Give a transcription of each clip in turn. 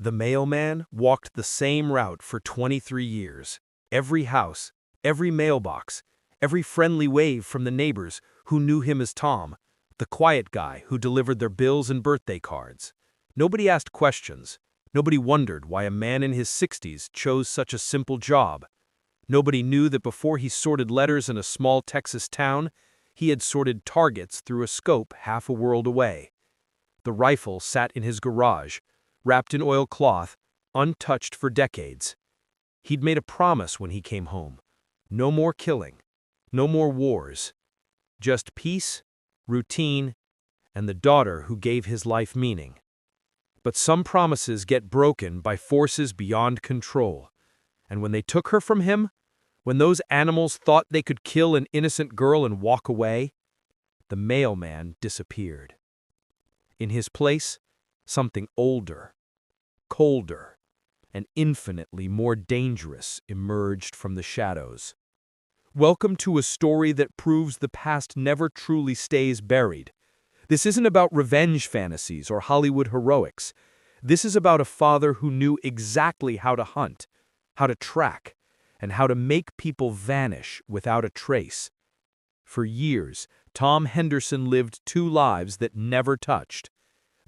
The mailman walked the same route for 23 years. Every house, every mailbox, every friendly wave from the neighbors who knew him as Tom, the quiet guy who delivered their bills and birthday cards. Nobody asked questions. Nobody wondered why a man in his 60s chose such a simple job. Nobody knew that before he sorted letters in a small Texas town, he had sorted targets through a scope half a world away. The rifle sat in his garage, wrapped in oilcloth, untouched for decades. He'd made a promise when he came home. No more killing, no more wars. Just peace, routine, and the daughter who gave his life meaning. But some promises get broken by forces beyond control. And when they took her from him, when those animals thought they could kill an innocent girl and walk away, the mailman disappeared. In his place, something older, colder, and infinitely more dangerous emerged from the shadows. Welcome to a story that proves the past never truly stays buried. This isn't about revenge fantasies or Hollywood heroics. This is about a father who knew exactly how to hunt, how to track, and how to make people vanish without a trace. For years, Tom Henderson lived two lives that never touched.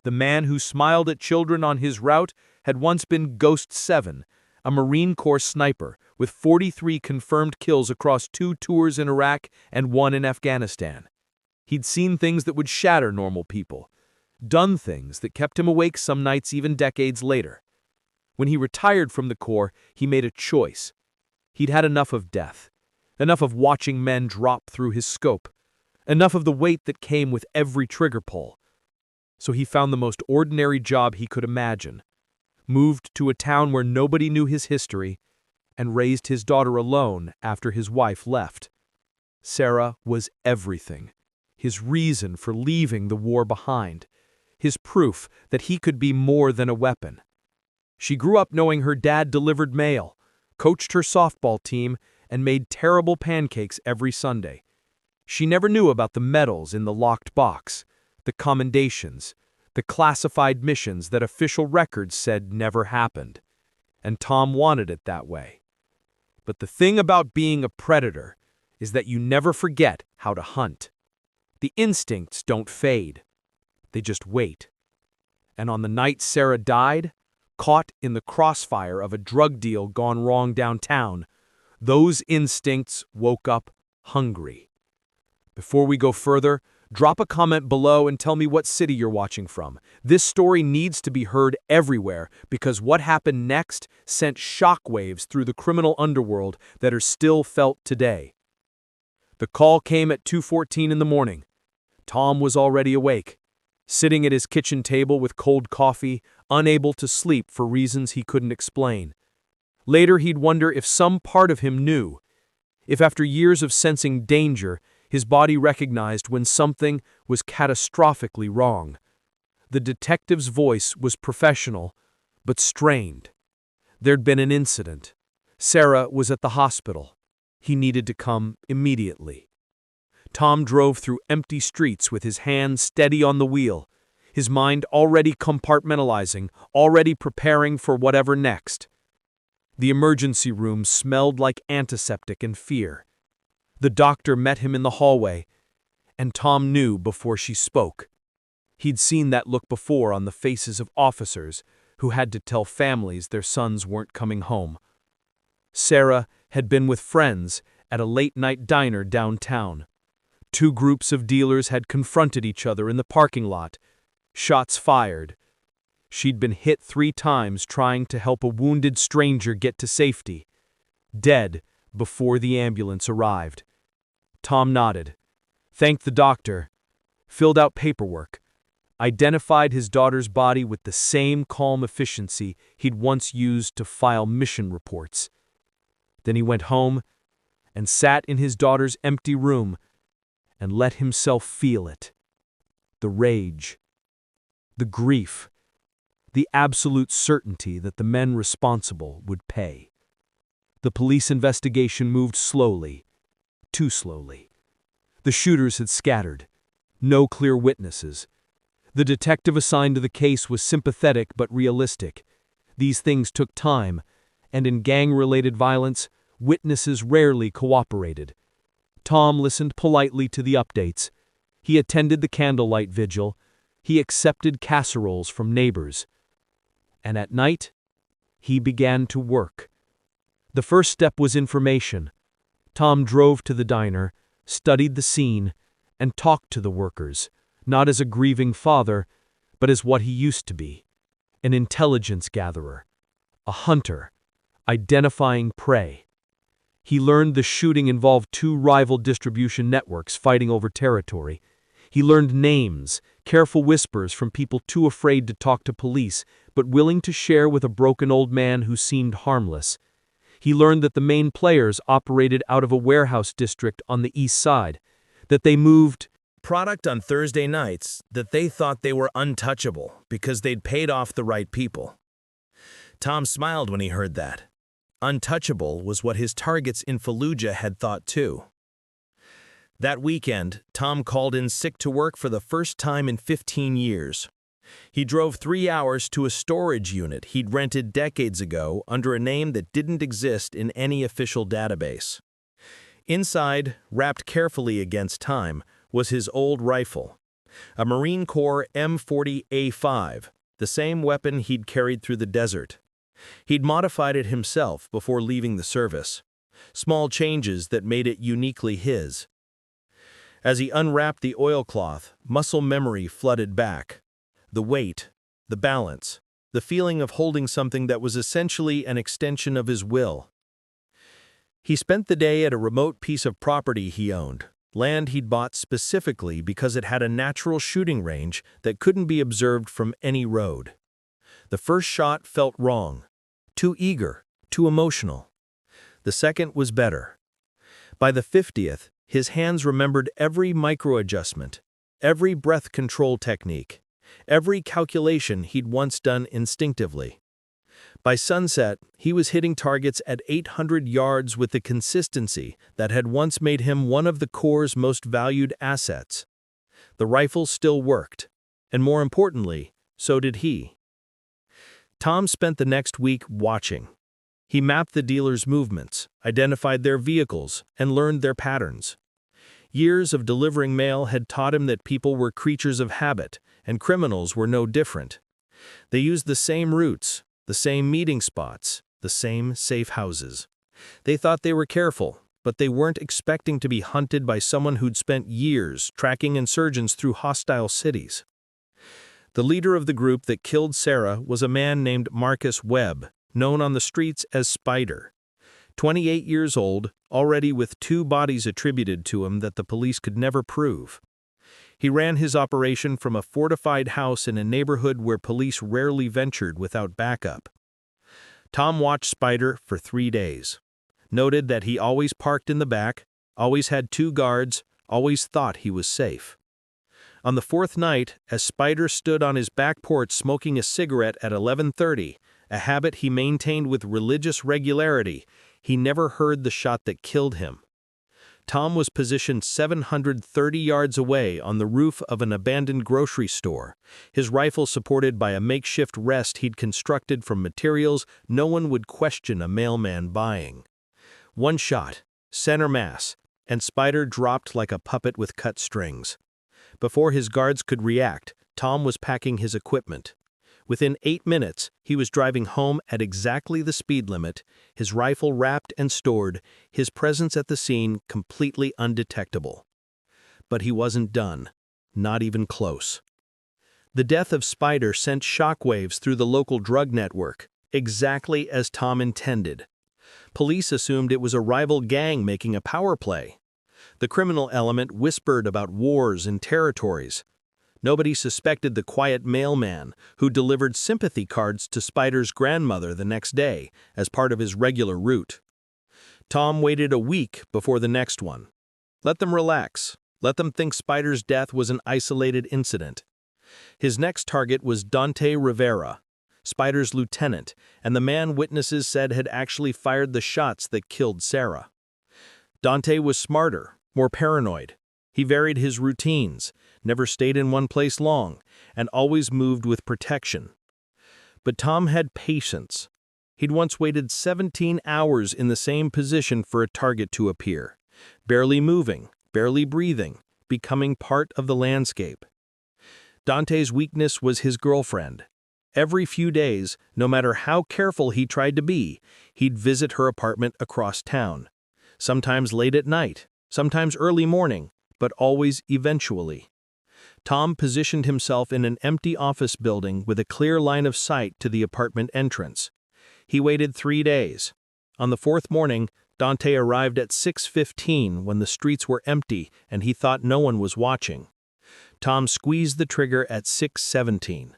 The man who smiled at children on his route had once been Ghost 7, a Marine Corps sniper with 43 confirmed kills across 2 tours in Iraq and 1 in Afghanistan. He'd seen things that would shatter normal people, done things that kept him awake some nights even decades later. When he retired from the Corps, he made a choice. He'd had enough of death, enough of watching men drop through his scope, enough of the weight that came with every trigger pull. So he found the most ordinary job he could imagine, moved to a town where nobody knew his history, and raised his daughter alone after his wife left. Sarah was everything, his reason for leaving the war behind, his proof that he could be more than a weapon. She grew up knowing her dad delivered mail, coached her softball team, and made terrible pancakes every Sunday. She never knew about the medals in the locked box, the commendations, the classified missions that official records said never happened. And Tom wanted it that way. But the thing about being a predator is that you never forget how to hunt. The instincts don't fade. They just wait. And on the night Sarah died, caught in the crossfire of a drug deal gone wrong downtown, those instincts woke up hungry. Before we go further, drop a comment below and tell me what city you're watching from. This story needs to be heard everywhere because what happened next sent shockwaves through the criminal underworld that are still felt today. The call came at 2:14 in the morning. Tom was already awake, sitting at his kitchen table with cold coffee, unable to sleep for reasons he couldn't explain. Later he'd wonder if some part of him knew, if after years of sensing danger, his body recognized when something was catastrophically wrong. The detective's voice was professional, but strained. There'd been an incident. Sarah was at the hospital. He needed to come immediately. Tom drove through empty streets with his hand steady on the wheel, his mind already compartmentalizing, already preparing for whatever next. The emergency room smelled like antiseptic and fear. The doctor met him in the hallway, and Tom knew before she spoke. He'd seen that look before on the faces of officers who had to tell families their sons weren't coming home. Sarah had been with friends at a late-night diner downtown. 2 groups of dealers had confronted each other in the parking lot. Shots fired. She'd been hit 3 times trying to help a wounded stranger get to safety. Dead before the ambulance arrived. Tom nodded, thanked the doctor, filled out paperwork, identified his daughter's body with the same calm efficiency he'd once used to file mission reports. Then he went home and sat in his daughter's empty room and let himself feel it. The rage, the grief, the absolute certainty that the men responsible would pay. The police investigation moved slowly, too slowly. The shooters had scattered. No clear witnesses. The detective assigned to the case was sympathetic but realistic. These things took time, and in gang-related violence, witnesses rarely cooperated. Tom listened politely to the updates. He attended the candlelight vigil. He accepted casseroles from neighbors. And at night, he began to work. The first step was information. Tom drove to the diner, studied the scene, and talked to the workers, not as a grieving father, but as what he used to be, an intelligence gatherer, a hunter, identifying prey. He learned the shooting involved two rival distribution networks fighting over territory. He learned names, careful whispers from people too afraid to talk to police, but willing to share with a broken old man who seemed harmless. He learned that the main players operated out of a warehouse district on the east side, that they moved product on Thursday nights, that they thought they were untouchable because they'd paid off the right people. Tom smiled when he heard that. Untouchable was what his targets in Fallujah had thought too. That weekend, Tom called in sick to work for the first time in 15 years. He drove 3 hours to a storage unit he'd rented decades ago under a name that didn't exist in any official database. Inside, wrapped carefully against time, was his old rifle, a Marine Corps M40A5, the same weapon he'd carried through the desert. He'd modified it himself before leaving the service, small changes that made it uniquely his. As he unwrapped the oilcloth, muscle memory flooded back. The weight, the balance, the feeling of holding something that was essentially an extension of his will. He spent the day at a remote piece of property he owned, land he'd bought specifically because it had a natural shooting range that couldn't be observed from any road. The first shot felt wrong, too eager, too emotional. The second was better. By the 50th, his hands remembered every micro-adjustment, every breath control technique, every calculation he'd once done instinctively. By sunset, he was hitting targets at 800 yards with the consistency that had once made him one of the Corps' most valued assets. The rifle still worked, and more importantly, so did he. Tom spent the next week watching. He mapped the dealers' movements, identified their vehicles, and learned their patterns. Years of delivering mail had taught him that people were creatures of habit, and criminals were no different. They used the same routes, the same meeting spots, the same safe houses. They thought they were careful, but they weren't expecting to be hunted by someone who'd spent years tracking insurgents through hostile cities. The leader of the group that killed Sarah was a man named Marcus Webb, known on the streets as Spider. 28 years old, already with 2 bodies attributed to him that the police could never prove. He ran his operation from a fortified house in a neighborhood where police rarely ventured without backup. Tom watched Spider for 3 days, noted that he always parked in the back, always had 2 guards, always thought he was safe. On the 4th night, as Spider stood on his back porch smoking a cigarette at 11:30, a habit he maintained with religious regularity, he never heard the shot that killed him. Tom was positioned 730 yards away on the roof of an abandoned grocery store, his rifle supported by a makeshift rest he'd constructed from materials no one would question a mailman buying. One shot, center mass, and Spider dropped like a puppet with cut strings. Before his guards could react, Tom was packing his equipment. Within 8 minutes, he was driving home at exactly the speed limit, his rifle wrapped and stored, his presence at the scene completely undetectable. But he wasn't done, not even close. The death of Spider sent shockwaves through the local drug network, exactly as Tom intended. Police assumed it was a rival gang making a power play. The criminal element whispered about wars and territories. Nobody suspected the quiet mailman who delivered sympathy cards to Spider's grandmother the next day as part of his regular route. Tom waited a week before the next one. Let them relax. Let them think Spider's death was an isolated incident. His next target was Dante Rivera, Spider's lieutenant, and the man witnesses said had actually fired the shots that killed Sarah. Dante was smarter, more paranoid. He varied his routines, never stayed in one place long, and always moved with protection. But Tom had patience. He'd once waited 17 hours in the same position for a target to appear, barely moving, barely breathing, becoming part of the landscape. Dante's weakness was his girlfriend. Every few days, no matter how careful he tried to be, he'd visit her apartment across town. Sometimes late at night, sometimes early morning, but always eventually. Tom positioned himself in an empty office building with a clear line of sight to the apartment entrance. He waited 3 days. On the 4th morning, Dante arrived at 6:15 when the streets were empty and he thought no one was watching. Tom squeezed the trigger at 6:17.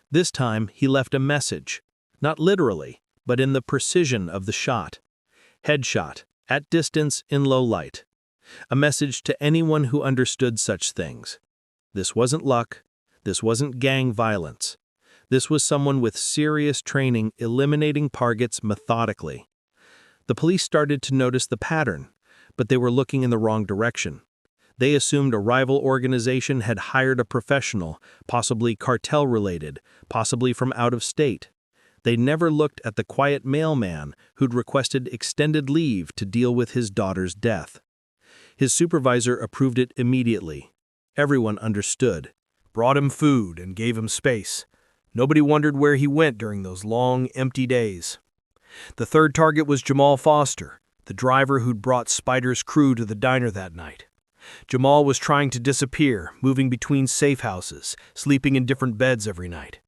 This time, he left a message, not literally, but in the precision of the shot. Headshot, at distance in low light. A message to anyone who understood such things. This wasn't luck. This wasn't gang violence. This was someone with serious training eliminating targets methodically. The police started to notice the pattern, but they were looking in the wrong direction. They assumed a rival organization had hired a professional, possibly cartel-related, possibly from out of state. They never looked at the quiet mailman who'd requested extended leave to deal with his daughter's death. His supervisor approved it immediately. Everyone understood. Brought him food and gave him space. Nobody wondered where he went during those long, empty days. The third target was Jamal Foster, the driver who'd brought Spider's crew to the diner that night. Jamal was trying to disappear, moving between safe houses, sleeping in different beds every night.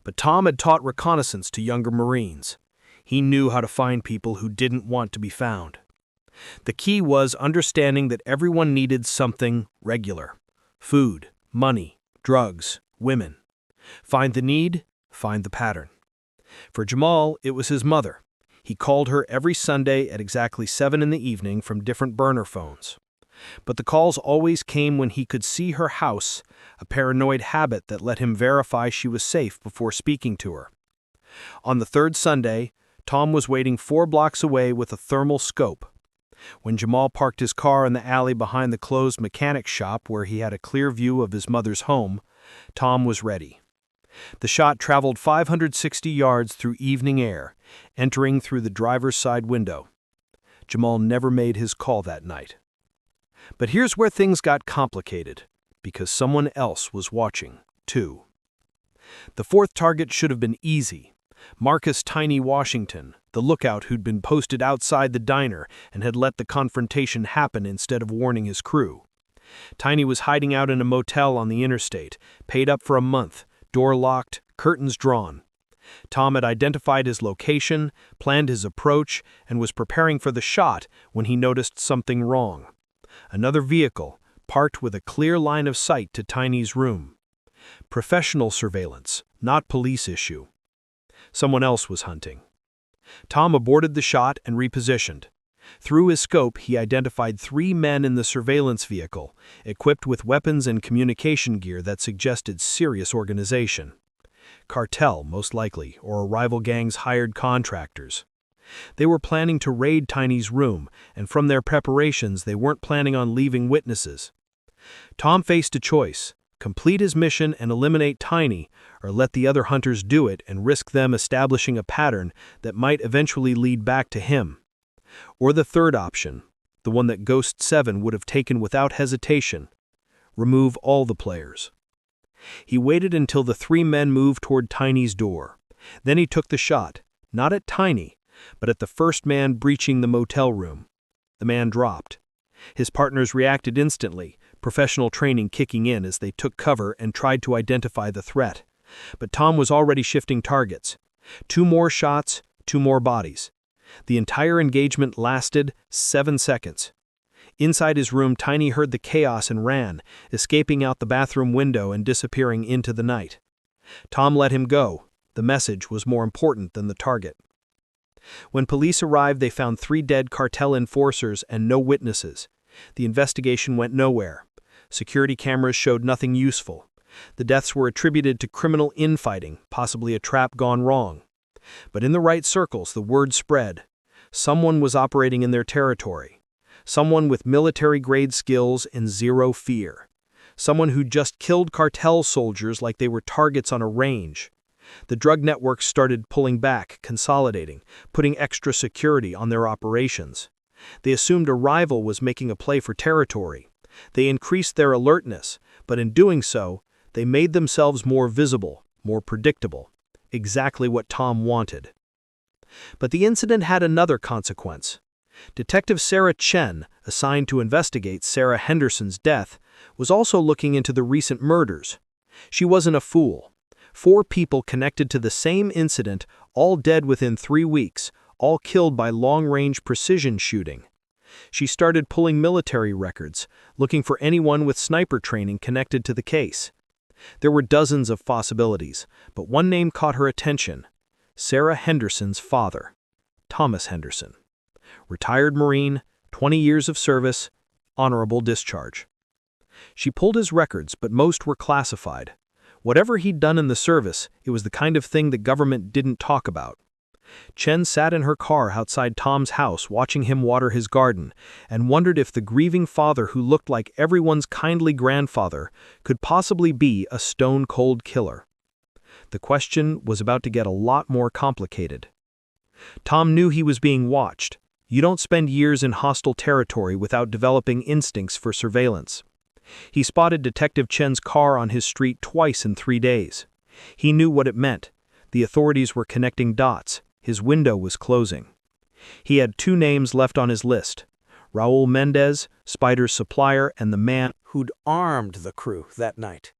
But Tom had taught reconnaissance to younger Marines. He knew how to find people who didn't want to be found. The key was understanding that everyone needed something regular. Food, money, drugs, women. Find the need, find the pattern. For Jamal, it was his mother. He called her every Sunday at exactly 7 in the evening from different burner phones. But the calls always came when he could see her house, a paranoid habit that let him verify she was safe before speaking to her. On the 3rd Sunday, Tom was waiting 4 blocks away with a thermal scope. When Jamal parked his car in the alley behind the closed mechanic shop where he had a clear view of his mother's home, Tom was ready. The shot traveled 560 yards through evening air, entering through the driver's side window. Jamal never made his call that night. But here's where things got complicated, because someone else was watching, too. The 4th target should have been easy. Marcus Tiny Washington, the lookout who'd been posted outside the diner and had let the confrontation happen instead of warning his crew. Tiny was hiding out in a motel on the interstate, paid up for a month, door locked, curtains drawn. Tom had identified his location, planned his approach, and was preparing for the shot when he noticed something wrong. Another vehicle, parked with a clear line of sight to Tiny's room. Professional surveillance, not police issue. Someone else was hunting. Tom aborted the shot and repositioned. Through his scope, he identified 3 men in the surveillance vehicle, equipped with weapons and communication gear that suggested serious organization. Cartel, most likely, or a rival gang's hired contractors. They were planning to raid Tiny's room, and from their preparations, they weren't planning on leaving witnesses. Tom faced a choice: complete his mission and eliminate Tiny, or let the other hunters do it and risk them establishing a pattern that might eventually lead back to him. Or the third option, the one that Ghost 7 would have taken without hesitation: remove all the players. He waited until the 3 men moved toward Tiny's door. Then he took the shot, not at Tiny, but at the first man breaching the motel room. The man dropped. His partners reacted instantly, professional training kicking in as they took cover and tried to identify the threat. But Tom was already shifting targets. 2 more shots, 2 more bodies. The entire engagement lasted 7 seconds. Inside his room, Tiny heard the chaos and ran, escaping out the bathroom window and disappearing into the night. Tom let him go. The message was more important than the target. When police arrived, they found 3 dead cartel enforcers and no witnesses. The investigation went nowhere. Security cameras showed nothing useful. The deaths were attributed to criminal infighting, possibly a trap gone wrong. But in the right circles, the word spread. Someone was operating in their territory. Someone with military-grade skills and 0 fear. Someone who just killed cartel soldiers like they were targets on a range. The drug networks started pulling back, consolidating, putting extra security on their operations. They assumed a rival was making a play for territory. They increased their alertness, but in doing so, they made themselves more visible, more predictable. Exactly what Tom wanted. But the incident had another consequence. Detective Sarah Chen, assigned to investigate Sarah Henderson's death, was also looking into the recent murders. She wasn't a fool. 4 people connected to the same incident, all dead within 3 weeks, all killed by long-range precision shooting. She started pulling military records, looking for anyone with sniper training connected to the case. There were dozens of possibilities, but one name caught her attention: Sarah Henderson's father, Thomas Henderson. Retired Marine, 20 years of service, honorable discharge. She pulled his records, but most were classified. Whatever he'd done in the service, it was the kind of thing the government didn't talk about. Chen sat in her car outside Tom's house watching him water his garden and wondered if the grieving father who looked like everyone's kindly grandfather could possibly be a stone-cold killer. The question was about to get a lot more complicated. Tom knew he was being watched. You don't spend years in hostile territory without developing instincts for surveillance. He spotted Detective Chen's car on his street twice in 3 days. He knew what it meant. The authorities were connecting dots. His window was closing. He had 2 names left on his list: Raul Mendez, Spider's supplier and the man who'd armed the crew that night,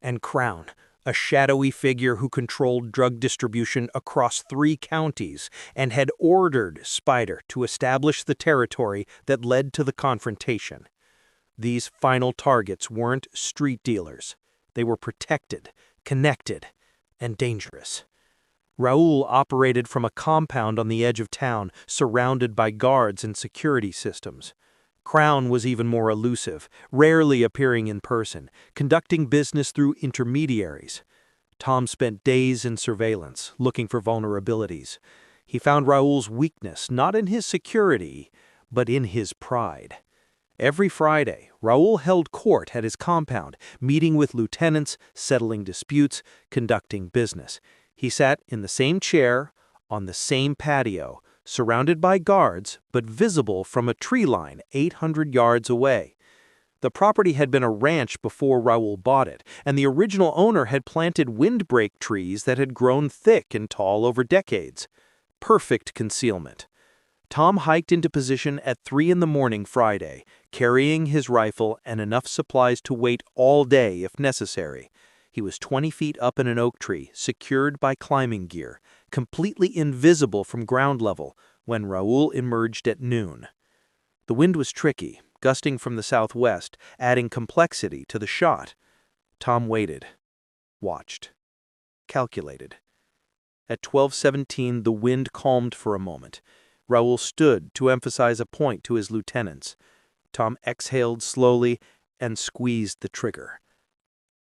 and Crown, a shadowy figure who controlled drug distribution across 3 counties and had ordered Spider to establish the territory that led to the confrontation. These final targets weren't street dealers. They were protected, connected, and dangerous. Raul operated from a compound on the edge of town, surrounded by guards and security systems. Crown was even more elusive, rarely appearing in person, conducting business through intermediaries. Tom spent days in surveillance, looking for vulnerabilities. He found Raul's weakness not in his security, but in his pride. Every Friday, Raul held court at his compound, meeting with lieutenants, settling disputes, conducting business. He sat in the same chair, on the same patio, surrounded by guards, but visible from a tree line 800 yards away. The property had been a ranch before Raul bought it, and the original owner had planted windbreak trees that had grown thick and tall over decades. Perfect concealment. Tom hiked into position at 3 in the morning Friday, carrying his rifle and enough supplies to wait all day if necessary. He was 20 feet up in an oak tree, secured by climbing gear, completely invisible from ground level, when Raul emerged at noon. The wind was tricky, gusting from the southwest, adding complexity to the shot. Tom waited, watched, calculated. At 12:17, the wind calmed for a moment. Raul stood to emphasize a point to his lieutenants. Tom exhaled slowly and squeezed the trigger.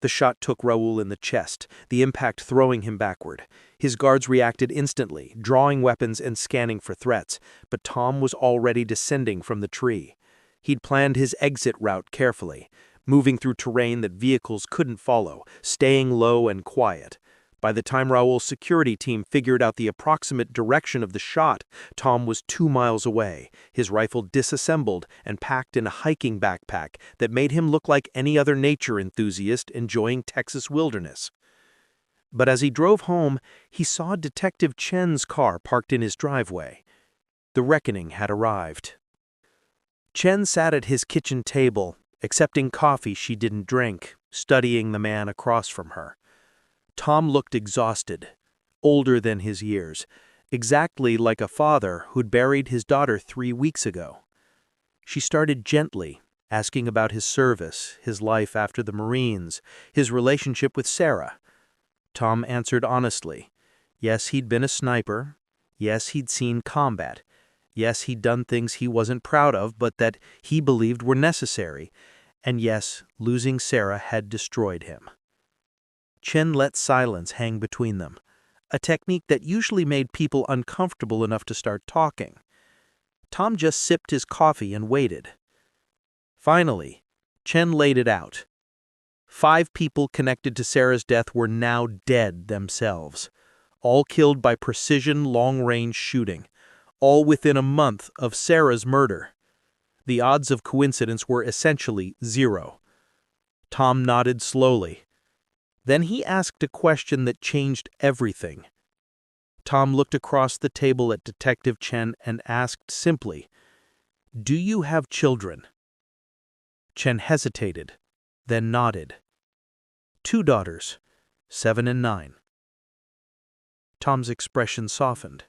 The shot took Raul in the chest, the impact throwing him backward. His guards reacted instantly, drawing weapons and scanning for threats, but Tom was already descending from the tree. He'd planned his exit route carefully, moving through terrain that vehicles couldn't follow, staying low and quiet. By the time Raul's security team figured out the approximate direction of the shot, Tom was 2 miles away, his rifle disassembled and packed in a hiking backpack that made him look like any other nature enthusiast enjoying Texas wilderness. But as he drove home, he saw Detective Chen's car parked in his driveway. The reckoning had arrived. Chen sat at his kitchen table, accepting coffee she didn't drink, studying the man across from her. Tom looked exhausted, older than his years, exactly like a father who'd buried his daughter 3 weeks ago. She started gently, asking about his service, his life after the Marines, his relationship with Sarah. Tom answered honestly. Yes, he'd been a sniper. Yes, he'd seen combat. Yes, he'd done things he wasn't proud of, but that he believed were necessary. And yes, losing Sarah had destroyed him. Chen let silence hang between them, a technique that usually made people uncomfortable enough to start talking. Tom just sipped his coffee and waited. Finally, Chen laid it out. 5 people connected to Sarah's death were now dead themselves, all killed by precision long-range shooting, all within a month of Sarah's murder. The odds of coincidence were essentially 0. Tom nodded slowly. Then he asked a question that changed everything. Tom looked across the table at Detective Chen and asked simply, "Do you have children?" Chen hesitated, then nodded. 2 daughters, 7 and 9. Tom's expression softened.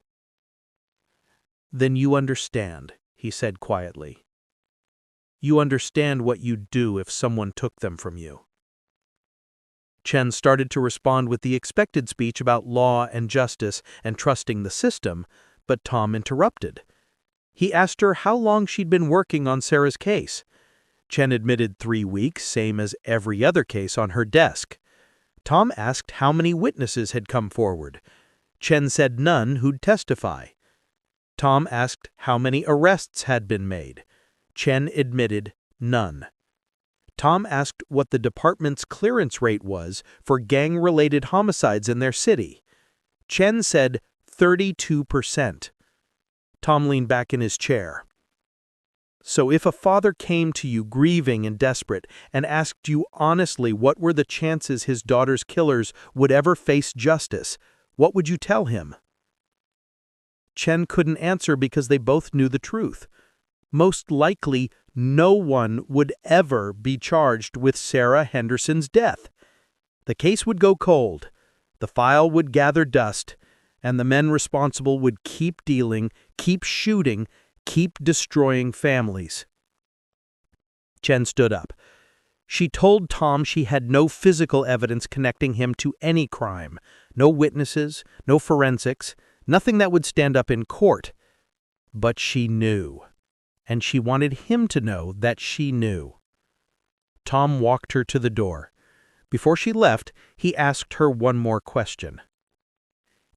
"Then you understand," he said quietly. "You understand what you'd do if someone took them from you." Chen started to respond with the expected speech about law and justice and trusting the system, but Tom interrupted. He asked her how long she'd been working on Sarah's case. Chen admitted 3 weeks, same as every other case on her desk. Tom asked how many witnesses had come forward. Chen said none who'd testify. Tom asked how many arrests had been made. Chen admitted none. Tom asked what the department's clearance rate was for gang-related homicides in their city. Chen said 32%. Tom leaned back in his chair. "So if a father came to you grieving and desperate and asked you honestly what were the chances his daughter's killers would ever face justice, what would you tell him?" Chen couldn't answer because they both knew the truth. Most likely, no one would ever be charged with Sarah Henderson's death. The case would go cold, the file would gather dust, and the men responsible would keep dealing, keep shooting, keep destroying families. Chen stood up. She told Tom she had no physical evidence connecting him to any crime, no witnesses, no forensics, nothing that would stand up in court. But she knew, and she wanted him to know that she knew. Tom walked her to the door. Before she left, he asked her one more question.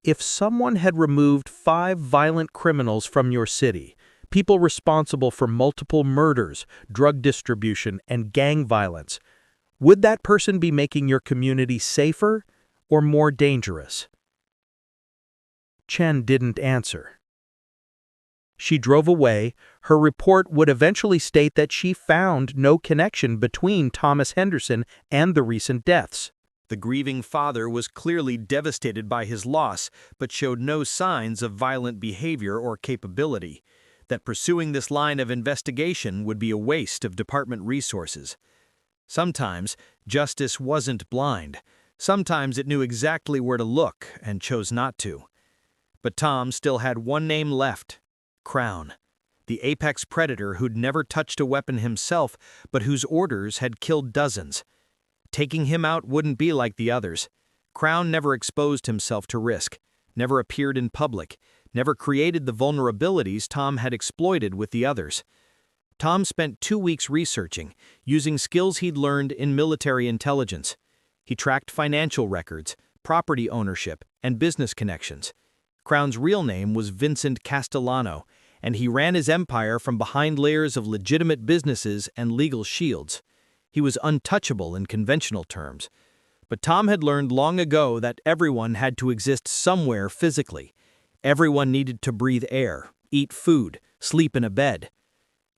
"If someone had removed 5 violent criminals from your city, people responsible for multiple murders, drug distribution, and gang violence, would that person be making your community safer or more dangerous?" Chen didn't answer. She drove away. Her report would eventually state that she found no connection between Thomas Henderson and the recent deaths. The grieving father was clearly devastated by his loss, but showed no signs of violent behavior or capability. That pursuing this line of investigation would be a waste of department resources. Sometimes justice wasn't blind. Sometimes it knew exactly where to look and chose not to. But Tom still had one name left: Crown, the apex predator who'd never touched a weapon himself, but whose orders had killed dozens. Taking him out wouldn't be like the others. Crown never exposed himself to risk, never appeared in public, never created the vulnerabilities Tom had exploited with the others. Tom spent 2 weeks researching, using skills he'd learned in military intelligence. He tracked financial records, property ownership, and business connections. Crown's real name was Vincent Castellano, and he ran his empire from behind layers of legitimate businesses and legal shields. He was untouchable in conventional terms. But Tom had learned long ago that everyone had to exist somewhere physically. Everyone needed to breathe air, eat food, sleep in a bed.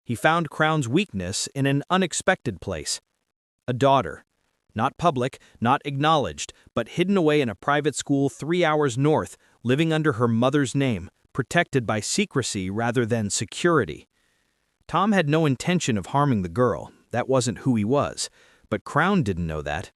He found Crown's weakness in an unexpected place: a daughter. Not public, not acknowledged, but hidden away in a private school 3 hours north, living under her mother's name, protected by secrecy rather than security. Tom had no intention of harming the girl. That wasn't who he was. But Crown didn't know that.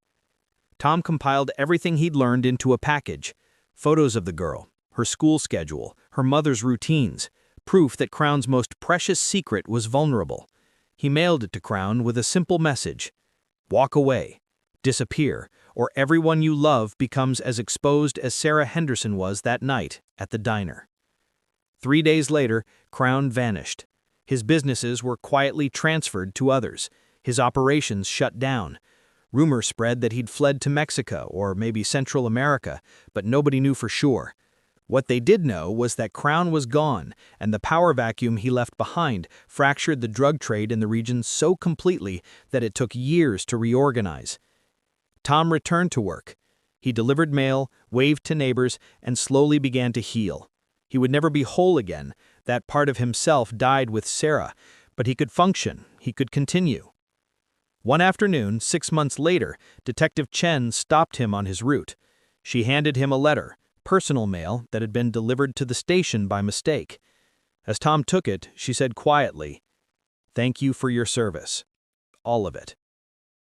Tom compiled everything he'd learned into a package: photos of the girl, her school schedule, her mother's routines, proof that Crown's most precious secret was vulnerable. He mailed it to Crown with a simple message: walk away, disappear, or everyone you love becomes as exposed as Sarah Henderson was that night at the diner. 3 days later, Crown vanished. His businesses were quietly transferred to others. His operations shut down. Rumors spread that he'd fled to Mexico or maybe Central America, but nobody knew for sure. What they did know was that Crown was gone, and the power vacuum he left behind fractured the drug trade in the region so completely that it took years to reorganize. Tom returned to work. He delivered mail, waved to neighbors, and slowly began to heal. He would never be whole again. That part of himself died with Sarah, but he could function, he could continue. One afternoon, 6 months later, Detective Chen stopped him on his route. She handed him a letter, personal mail, that had been delivered to the station by mistake. As Tom took it, she said quietly, "Thank you for your service. All of it."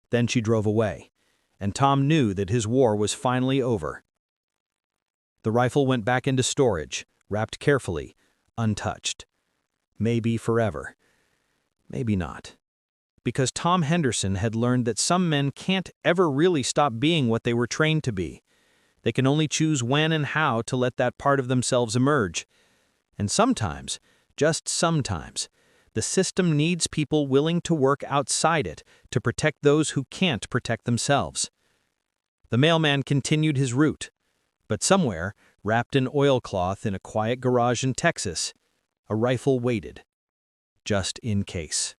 Then she drove away, and Tom knew that his war was finally over. The rifle went back into storage, wrapped carefully, untouched. Maybe forever. Maybe not. Because Tom Henderson had learned that some men can't ever really stop being what they were trained to be. They can only choose when and how to let that part of themselves emerge. And sometimes, just sometimes, the system needs people willing to work outside it to protect those who can't protect themselves. The mailman continued his route, but somewhere, wrapped in oilcloth in a quiet garage in Texas, a rifle waited, just in case.